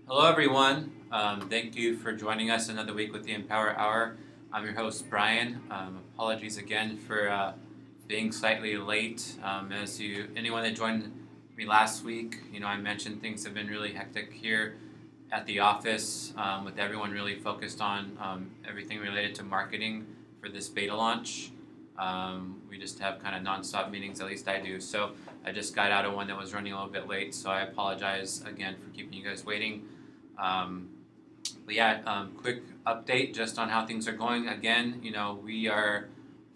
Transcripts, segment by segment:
Hello, everyone. Thank you for joining us another week with the Empower Hour. I'm your host, Brian. Apologies again for being slightly late. Anyone that joined me last week, I mentioned things have been really hectic here at the office with everyone really focused on everything related to marketing for this beta launch. We just have kind of nonstop meetings, at least I do. So I just got out of one that was running a little bit late, so I apologize again for keeping you guys waiting. Um, quick update just on how things are going. Again, we are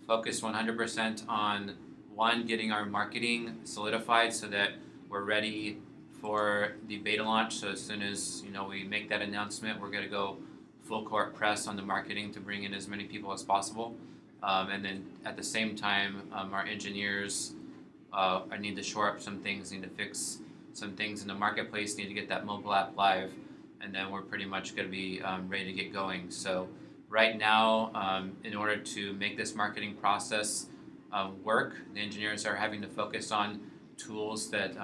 focused 100% on one, getting our marketing solidified so that we're ready for the beta launch. So as soon as we make that announcement, we're going to go full court press on the marketing to bring in as many people as possible. And then at the same time, our engineers need to shore up some things, need to fix some things in the marketplace, need to get that mobile app live, and then we're pretty much going to be ready to get going. So right now, in order to make this marketing process work, the engineers are having to focus on tools that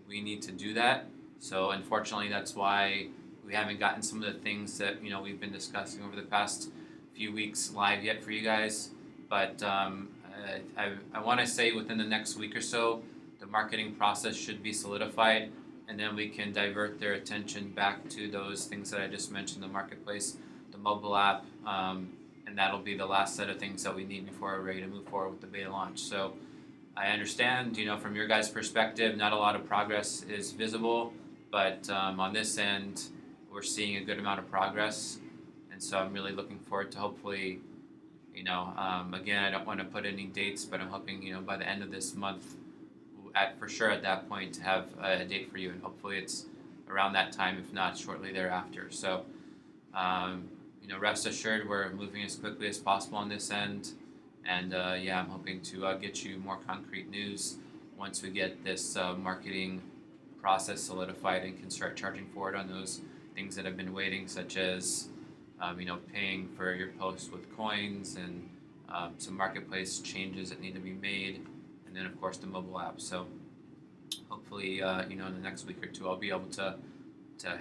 we need to do that. So unfortunately, that's why we haven't gotten some of the things that we've been discussing over the past few weeks live yet for you guys. But I want to say within the next week or so, the marketing process should be solidified, and then we can divert their attention back to those things that I just mentioned, the marketplace, the mobile app, and that'll be the last set of things that we need before we're ready to move forward with the beta launch. So I understand, from your guys' perspective, not a lot of progress is visible, but on this end, we're seeing a good amount of progress, and so I'm really looking forward to hopefully, again, I don't want to put any dates, but I'm hoping, by the end of this month, for sure at that point, to have a date for you, and hopefully it's around that time, if not shortly thereafter. So, rest assured, we're moving as quickly as possible on this end, and I'm hoping to get you more concrete news once we get this marketing process solidified and can start charging forward on those things that have been waiting, such as paying for your posts with coins and some marketplace changes that need to be made, and then of course the mobile app. So hopefully, in the next week or two, I'll be able to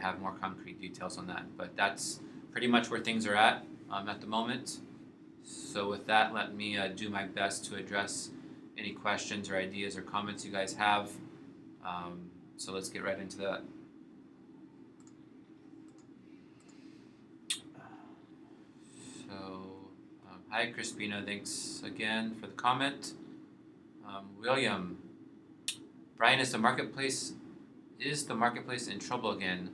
have more concrete details on that. But that's pretty much where things are at the moment. So with that, let me do my best to address any questions or ideas or comments you guys have. So let's get right into that. Hi, Crispina. Thanks again for the comment. William, Brian, is the marketplace in trouble again?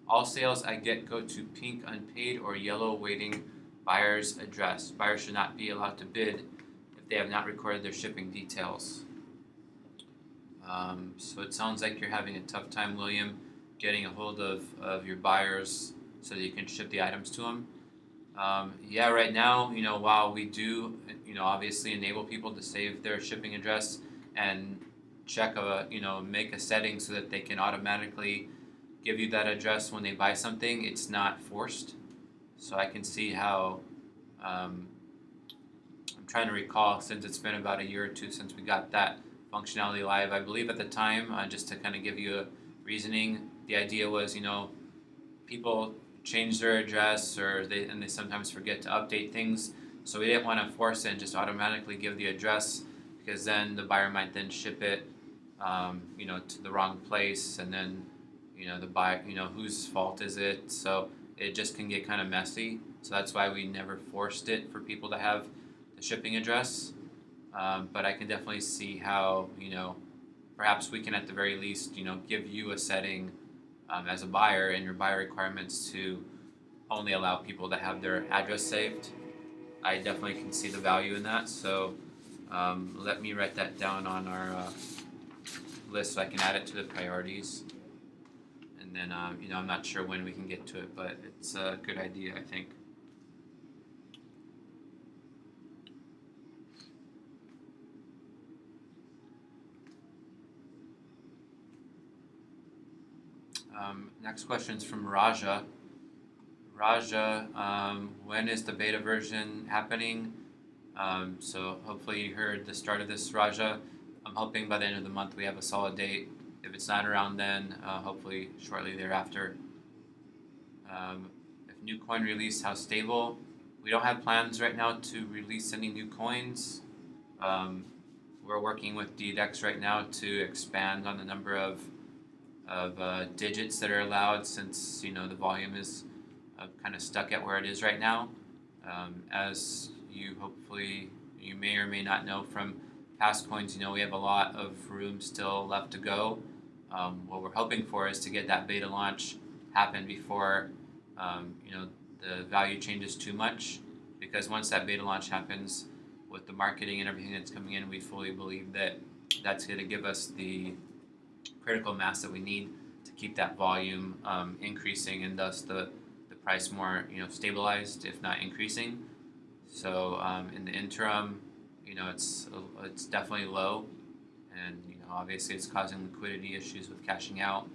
All sales I get go to pink unpaid or yellow waiting buyer's address. Buyers should not be allowed to bid if they have not recorded their shipping details. So it sounds like you're having a tough time, William, getting a hold of your buyers so that you can ship the items to them. Right now, while we do, obviously enable people to save their shipping address and make a setting so that they can automatically give you that address when they buy something, it's not forced. So I can see how, I'm trying to recall, since it's been about a year or two since we got that functionality live. I believe at the time, just to kind of give you a reasoning, the idea was, people change their address or they sometimes forget to update things. So we didn't want to force it and just automatically give the address, because then the buyer might then ship it, to the wrong place, and then, the buyer, whose fault is it? So it just can get kind of messy. So that's why we never forced it for people to have the shipping address. But I can definitely see how, perhaps we can at the very least, give you a setting as a buyer in your buyer requirements to only allow people to have their address saved. I definitely can see the value in that. So let me write that down on our list so I can add it to the priorities. And then, I'm not sure when we can get to it, but it's a good idea, I think. Next question is from Raja. Raja, when is the beta version happening? So hopefully you heard the start of this, Raja. I'm hoping by the end of the month we have a solid date. If it's not around then, hopefully shortly thereafter. Um, if new coin release, how stable? We don't have plans right now to release any new coins. Um, we're working with DDEX right now to expand on the number of digits that are allowed, since the volume is kind of stuck at where it is right now. As you may or may not know from past coins, we have a lot of room still left to go. What we're hoping for is to get that beta launch happen before the value changes too much, because once that beta launch happens, with the marketing and everything that's coming in, we fully believe that that's going to give us the critical mass that we need to keep that volume increasing, and thus the price more stabilized, if not increasing. So in the interim, it's definitely low, and obviously it's causing liquidity issues with cashing out.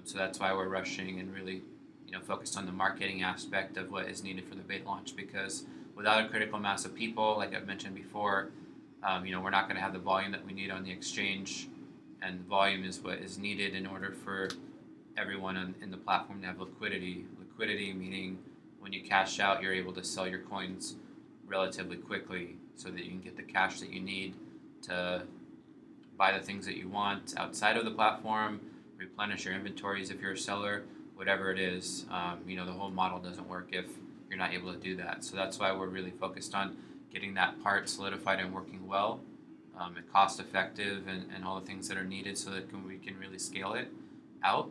So that's why we're rushing and really focused on the marketing aspect of what is needed for the beta launch, because without a critical mass of people, like I've mentioned before, we're not going to have the volume that we need on the exchange, and volume is what is needed in order for everyone in the platform to have liquidity. Liquidity meaning when you cash out, you're able to sell your coins relatively quickly so that you can get the cash that you need to buy the things that you want outside of the platform, replenish your inventories if you're a seller, whatever it is. The whole model doesn't work if you're not able to do that. So that's why we're really focused on getting that part solidified and working well, and cost effective, and all the things that are needed so that we can really scale it out.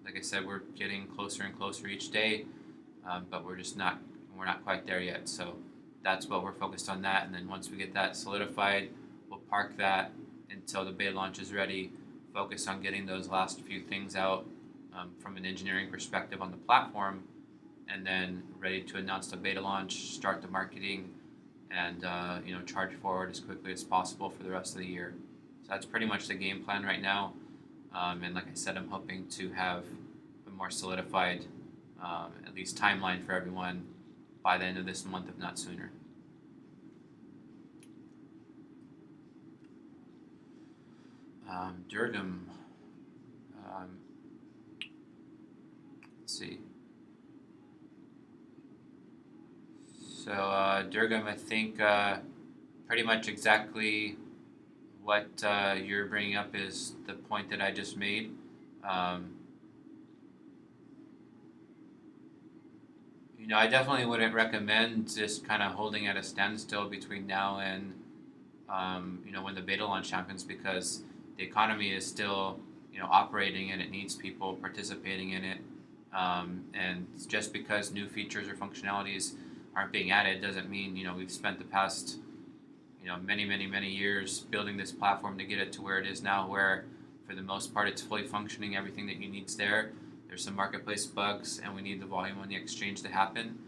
Like I said, we're getting closer and closer each day, but we're not quite there yet. So that's what we're focused on that. And then once we get that solidified, we'll park that until the beta launch is ready, focus on getting those last few things out from an engineering perspective on the platform, and then ready to announce the beta launch, start the marketing, and charge forward as quickly as possible for the rest of the year. So that's pretty much the game plan right now. And like I said, I'm hoping to have a more solidified, at least timeline for everyone by the end of this month, if not sooner. Durgam. Let's see. So Durgam, I think pretty much exactly what you're bringing up is the point that I just made. I definitely wouldn't recommend just kind of holding at a standstill between now and when the beta launch happens, because the economy is still operating and it needs people participating in it. And just because new features or functionalities aren't being added doesn't mean we've spent the past many years building this platform to get it to where it is now, where for the most part it's fully functioning. Everything that you need's there. There's some marketplace bugs, and we need the volume on the exchange to happen.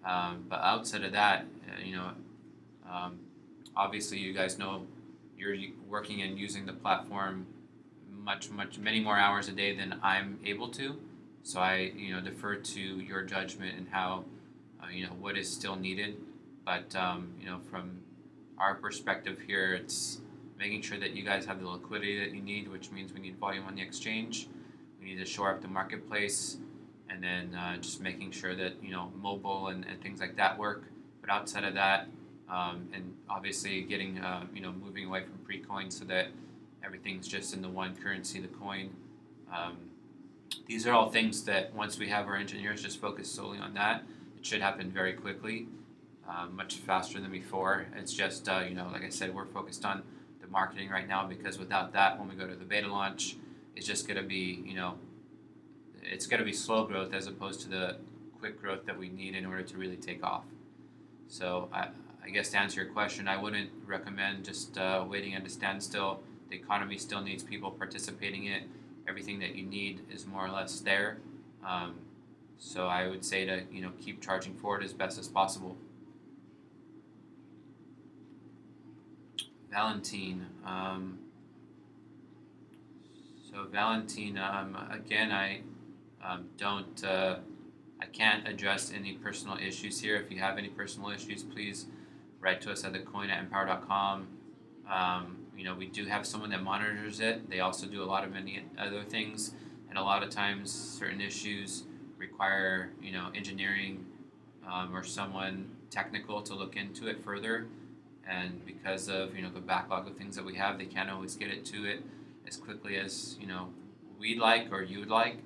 But outside of that, obviously you guys know you're working and using the platform many more hours a day than I'm able to. So I defer to your judgment and how what is still needed. But from our perspective here, it's making sure that you guys have the liquidity that you need, which means we need volume on the exchange. We need to shore up the marketplace, and then just making sure that mobile and things like that work. But outside of that, and obviously getting moving away from pre-coin so that everything's just in the one currency, the coin. These are all things that once we have our engineers just focus solely on that, it should happen very quickly, much faster than before. It's just like I said, we're focused on the marketing right now, because without that, when we go to the beta launch, it's just going to be it's going to be slow growth as opposed to the quick growth that we need in order to really take off. So I guess to answer your question, I wouldn't recommend just waiting at a standstill. The economy still needs people participating in it. Everything that you need is more or less there. So I would say to keep charging forward as best as possible. Valentine. So Valentine, again, I don't. I can't address any personal issues here. If you have any personal issues, please write to us at thecoin@empowr.com. We do have someone that monitors it. They also do a lot of many other things, and a lot of times certain issues require engineering or someone technical to look into it further. And because of the backlog of things that we have, they can't always get it to it as quickly as we'd like or you would like.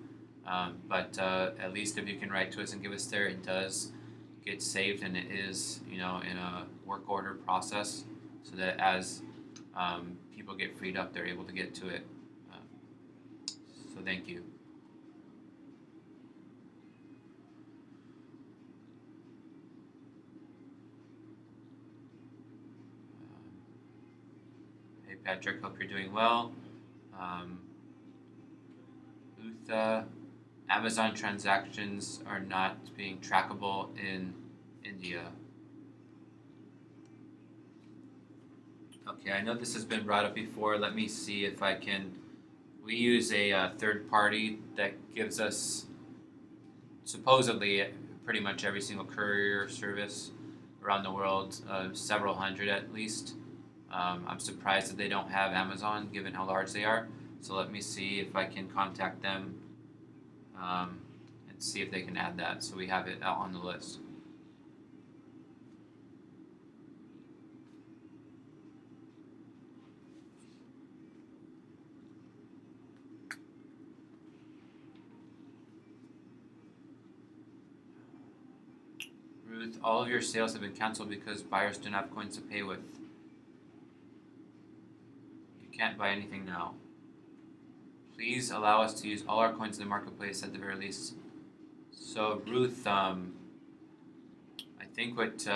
But at least if you can write to us and give us there, it does get saved, and it is in a work order process, so that as people get freed up, they're able to get to it. Um, so thank you. Hey Patrick, hope you're doing well. Um, Utha, Amazon transactions are not being trackable in India. Okay, I know this has been brought up before. Let me see if I can. We use a third party that gives us supposedly pretty much every single courier service around the world, several hundred at least. I'm surprised that they don't have Amazon given how large they are. So let me see if I can contact them and see if they can add that so we have it out on the list. Ruth, all of your sales have been canceled because buyers do not have coins to pay with. You can't buy anything now. Please allow us to use all our coins in the marketplace at the very least. So Ruth, I think what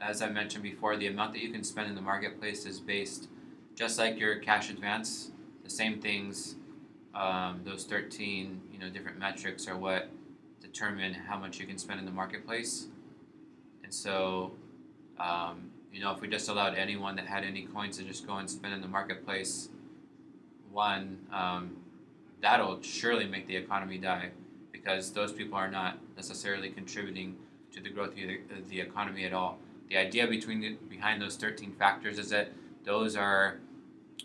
as I mentioned before, the amount that you can spend in the marketplace is based, just like your cash advance. The same things, those 13 different metrics are what determine how much you can spend in the marketplace. And so, if we just allowed anyone that had any coins to just go and spend in the marketplace, that'll surely make the economy die, because those people are not necessarily contributing to the growth of the economy at all. The idea behind those 13 factors is that those are,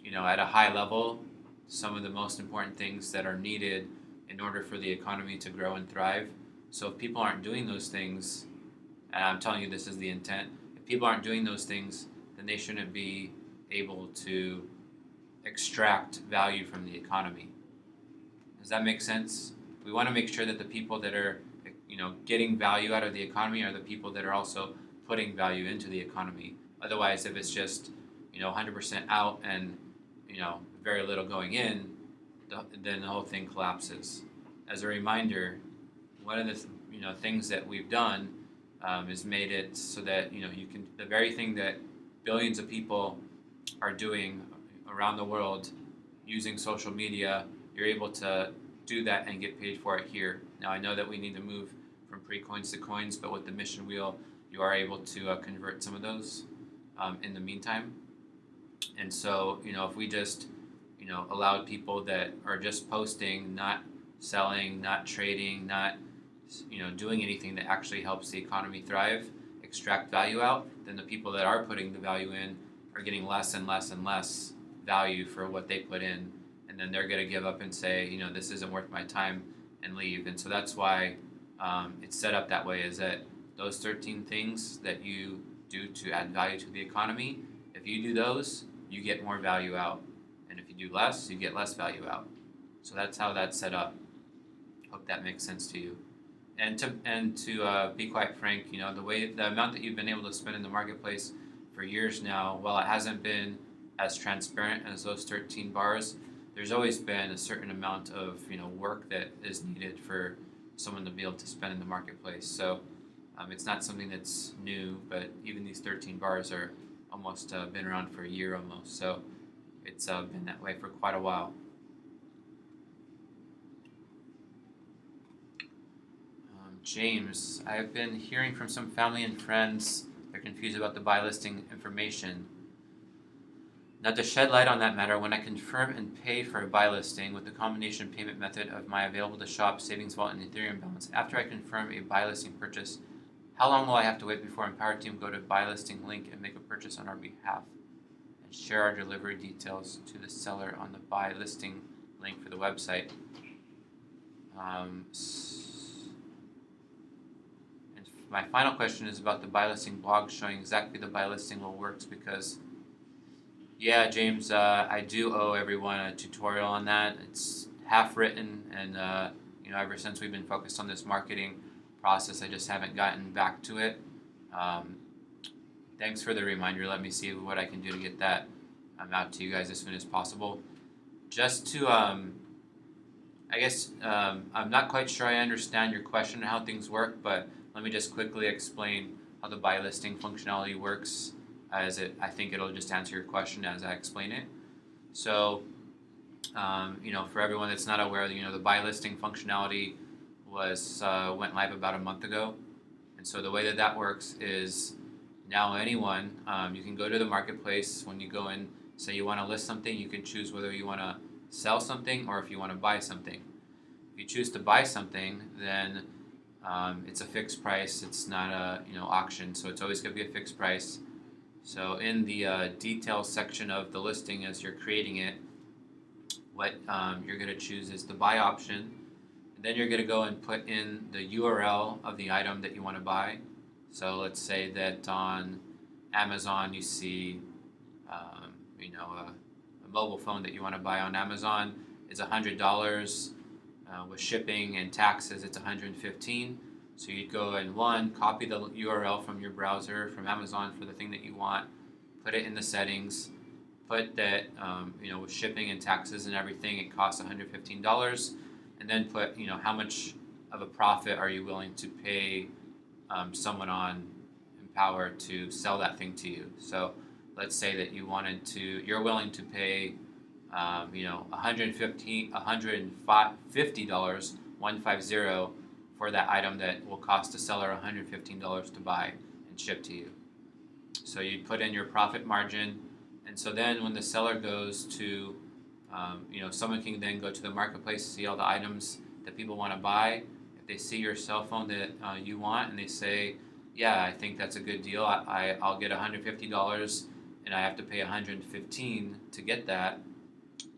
at a high level, some of the most important things that are needed in order for the economy to grow and thrive. So if people aren't doing those things, and I'm telling you this is the intent, if people aren't doing those things, then they shouldn't be able to extract value from the economy. Does that make sense? We want to make sure that the people that are getting value out of the economy are the people that are also putting value into the economy. Otherwise, if it's just 100% out and very little going in, then the whole thing collapses. As a reminder, one of the things that we've done is made it so that you can, the very thing that billions of people are doing around the world using social media, you're able to do that and get paid for it here. Now I know that we need to move from pre-coins to coins, but with the mission wheel, you are able to convert some of those in the meantime. And so if we just allowed people that are just posting, not selling, not trading, not doing anything that actually helps the economy thrive, extract value out, then the people that are putting the value in are getting less and less and less value for what they put in, and then they're going to give up and say, this isn't worth my time, and leave. And so that's why it's set up that way, is that those 13 things that you do to add value to the economy, if you do those, you get more value out, and if you do less, you get less value out. So that's how that's set up. Hope that makes sense to you. And to be quite frank, the amount that you've been able to spend in the marketplace for years now, while it hasn't been as transparent as those 13 bars, there's always been a certain amount of work that is needed for someone to be able to spend in the marketplace. So it's not something that's new, but even these 13 bars are almost been around for a year almost. So it's been that way for quite a while. James, I've been hearing from some family and friends they're confused about the buy listing information. Now, to shed light on that matter, when I confirm and pay for a buy listing with the combination payment method of my available to shop savings vault and Ethereum balance, after I confirm a buy listing purchase, how long will I have to wait before Empower Team go to buy listing link and make a purchase on our behalf and share our delivery details to the seller on the buy listing link for the website? And my final question is about the buy listing blog, showing exactly the buy listing will works because, yeah, James, I do owe everyone a tutorial on that. It's half written, and ever since we've been focused on this marketing process, I just haven't gotten back to it. Um, Thanks for the reminder. Let me see what I can do to get that out to you guys as soon as possible. Just to, I guess, I'm not quite sure I understand your question and how things work, but let me just quickly explain how the buy listing functionality works. I think it'll just answer your question as I explain it. So, for everyone that's not aware, the buy listing functionality went live about a month ago, and so the way that works is now anyone, you can go to the marketplace. When you go in, say you want to list something, you can choose whether you want to sell something or if you want to buy something. If you choose to buy something, then it's a fixed price. It's not a auction, so it's always going to be a fixed price. So in the details section of the listing, as you're creating it, what you're going to choose is the buy option. And then you're going to go and put in the URL of the item that you want to buy. So let's say that on Amazon you see, a mobile phone that you want to buy on Amazon is $100. With shipping and taxes, it's $115. So you'd go and copy the URL from your browser from Amazon for the thing that you want, put it in the settings, put that with shipping and taxes and everything, it costs $115, and then put how much of a profit are you willing to pay someone on Empower to sell that thing to you. So let's say that you're willing to pay $150, $150 for that item that will cost the seller $115 to buy and ship to you. So you put in your profit margin, and so then when the seller goes to, someone can then go to the marketplace, see all the items that people want to buy. If they see your cell phone that you want and they say, yeah, I think that's a good deal, I'll get $150 and I have to pay $115 to get that,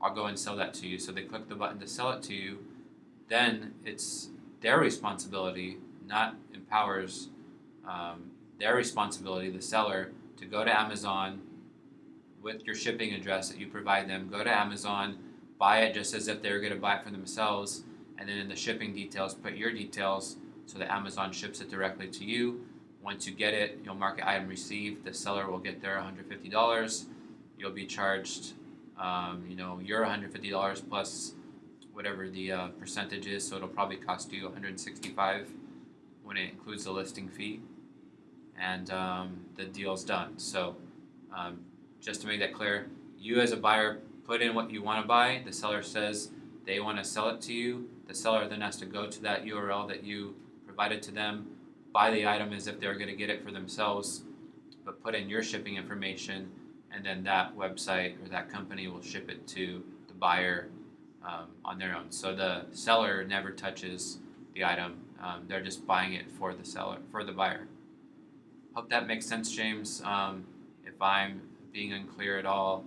I'll go and sell that to you. So they click the button to sell it to you. Then it's their responsibility, not Empower's, their responsibility, the seller, to go to Amazon with your shipping address that you provide them. Go to Amazon, buy it just as if they were going to buy it for themselves, and then in the shipping details, put your details so that Amazon ships it directly to you. Once you get it, you'll mark it item received. The seller will get their $150. You'll be charged, your $150 plus whatever the percentage is. So it'll probably cost you $165 when it includes the listing fee, and the deal's done. So just to make that clear, you as a buyer put in what you want to buy. The seller says they want to sell it to you. The seller then has to go to that URL that you provided to them, buy the item as if they're going to get it for themselves, but put in your shipping information, and then that website or that company will ship it to the buyer on their own. So the seller never touches the item. They're just buying it for the buyer. Hope that makes sense, James. If I'm being unclear at all,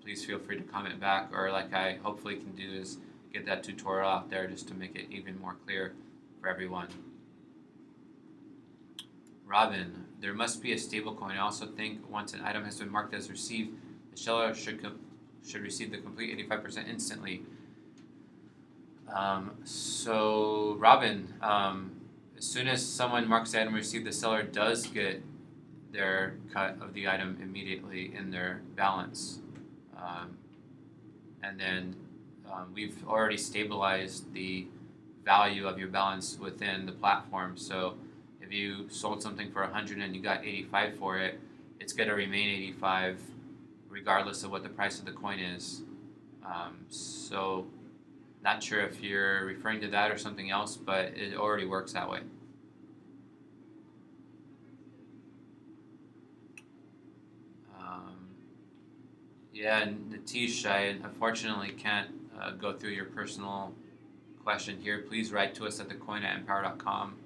please feel free to comment back, or like I hopefully can do is get that tutorial out there just to make it even more clear for everyone. Robin, there must be a stablecoin. I also think once an item has been marked as received, the seller should receive the complete 85% instantly. So Robin, as soon as someone marks the item received, the seller does get their cut of the item immediately in their balance. And then we've already stabilized the value of your balance within the platform. So if you sold something for 100 and you got 85 for it, it's going to remain 85 regardless of what the price of the coin is. So not sure if you're referring to that or something else, but it already works that way. Yeah, Natish, I unfortunately can't go through your personal question here. Please write to us at thecoin@empowr.com,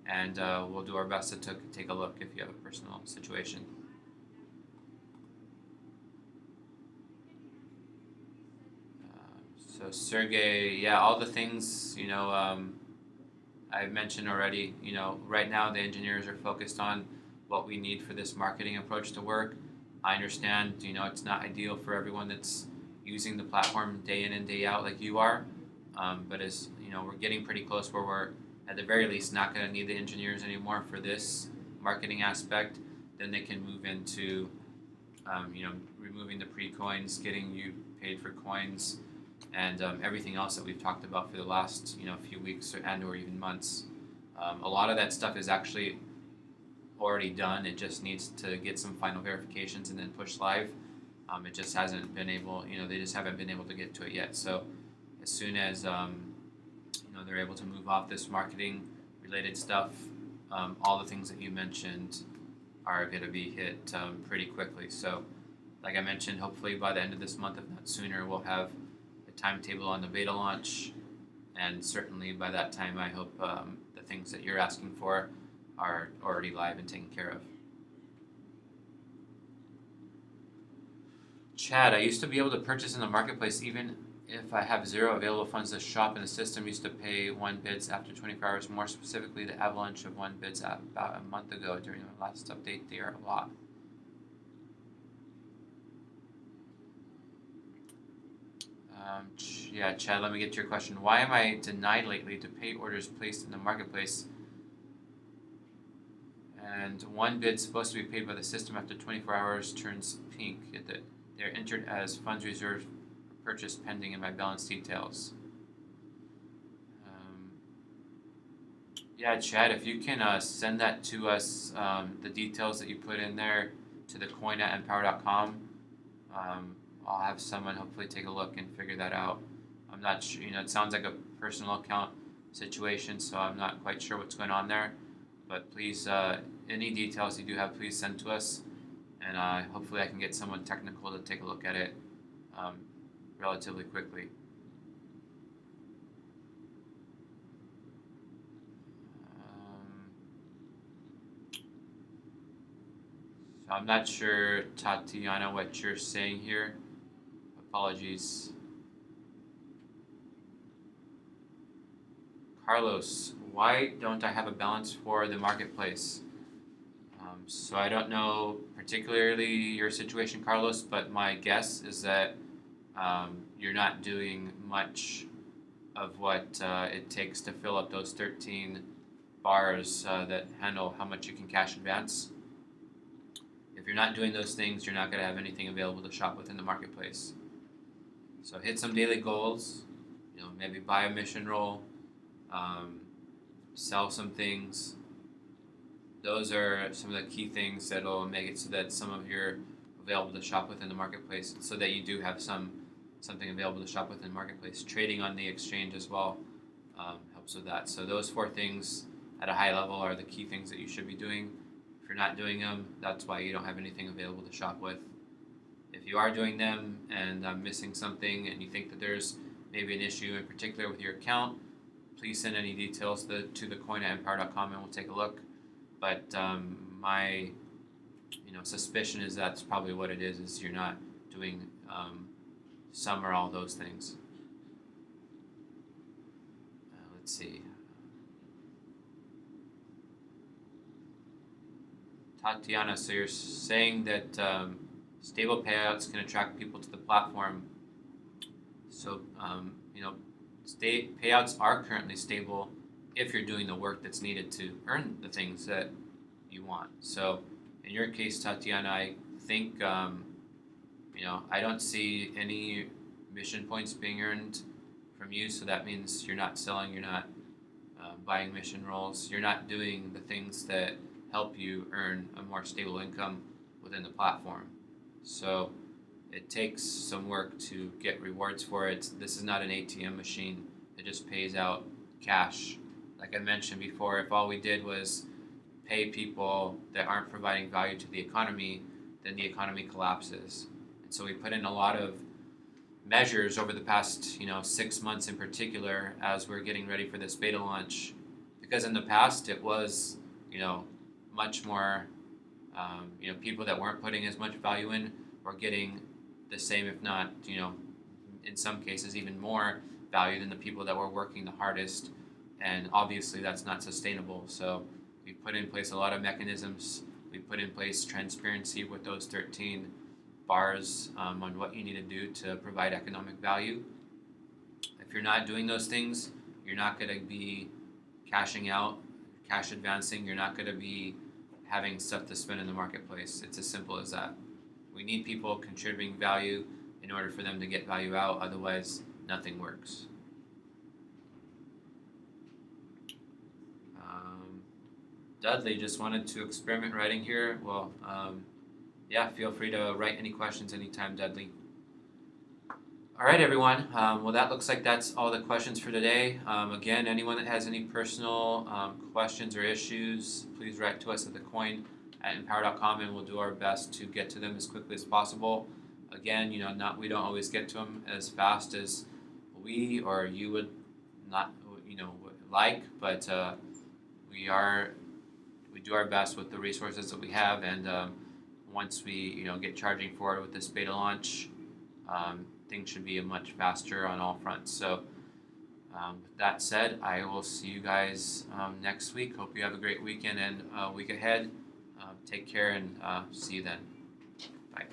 and we'll do our best to take a look if you have a personal situation. So Sergey, yeah, all the things I've mentioned already. Right now the engineers are focused on what we need for this marketing approach to work. I understand, it's not ideal for everyone that's using the platform day in and day out like you are. But as we're getting pretty close where we're at the very least not going to need the engineers anymore for this marketing aspect. Then they can move into removing the pre-coins, getting you paid for coins, and everything else that we've talked about for the last few weeks or even months. A lot of that stuff is actually already done. It just needs to get some final verifications and then push live. It just hasn't been able, they just haven't been able to get to it yet. So as soon as they're able to move off this marketing related stuff, all the things that you mentioned are going to be hit pretty quickly. So, like I mentioned, hopefully by the end of this month, if not sooner, we'll have a timetable on the beta launch, and certainly by that time, I hope the things that you're asking for are already live and taken care of. Chad, I used to be able to purchase in the marketplace even if I have zero available funds to shop, and the system used to pay one bids after 24 hours. More specifically, the avalanche of one bids about a month ago during the last update. They are a lot. Yeah, Chad, let me get to your question. Why am I denied lately to pay orders placed in the marketplace? And one bid supposed to be paid by the system after 24 hours turns pink. They're entered as funds reserved for purchase pending in my balance details. Yeah, Chad, if you can send that to us, the details that you put in there to the coin at empowr.com, I'll have someone hopefully take a look and figure that out. I'm not sure, it sounds like a personal account situation, so I'm not quite sure what's going on there. But please, any details you do have, please send to us, and hopefully I can get someone technical to take a look at it relatively quickly. So I'm not sure, Tatiana, what you're saying here. Apologies. Carlos, why don't I have a balance for the marketplace? So I don't know particularly your situation, Carlos, but my guess is that you're not doing much of what it takes to fill up those 13 bars that handle how much you can cash advance. If you're not doing those things, you're not going to have anything available to shop within the marketplace. So hit some daily goals, maybe buy a mission roll, sell some things. Those are some of the key things that'll make it so that some of your available to shop within the marketplace, so that you do have something available to shop within the marketplace. Trading on the exchange as well helps with that. So those four things at a high level are the key things that you should be doing. If you're not doing them, that's why you don't have anything available to shop with. If you are doing them and I'm missing something and you think that there's maybe an issue in particular with your account, please send any details to the coin at empowr.com and we'll take a look. But my suspicion is that's probably what it is you're not doing some or all those things. Let's see. Tatiana, so you're saying that stable payouts can attract people to the platform. So, payouts are currently stable if you're doing the work that's needed to earn the things that you want. So, in your case, Tatiana, I think, I don't see any mission points being earned from you. So that means you're not selling, you're not buying mission rolls, you're not doing the things that help you earn a more stable income within the platform. So it takes some work to get rewards for it. This is not an ATM machine. It just pays out cash. Like I mentioned before, if all we did was pay people that aren't providing value to the economy, then the economy collapses. And so we put in a lot of measures over the past 6 months in particular as we're getting ready for this beta launch, because in the past it was much more people that weren't putting as much value in were getting the same, if not in some cases even more value than the people that were working the hardest. And obviously that's not sustainable. So we've put in place a lot of mechanisms. We put in place transparency with those 13 bars on what you need to do to provide economic value. If you're not doing those things, you're not going to be cashing out, cash advancing. You're not going to be having stuff to spend in the marketplace. It's as simple as that. We need people contributing value in order for them to get value out. Otherwise, nothing works. Dudley just wanted to experiment writing here. Well, yeah, feel free to write any questions anytime, Dudley. All right, everyone. Well, that looks like that's all the questions for today. Again, anyone that has any personal questions or issues, please write to us at thecoin@empowr.com, and we'll do our best to get to them as quickly as possible. Again, we don't always get to them as fast as we or you would not, like, but we do our best with the resources that we have, and once we get charging forward with this beta launch, things should be much faster on all fronts. So with that said, I will see you guys next week. Hope you have a great weekend and week ahead. Take care and see you then. Bye.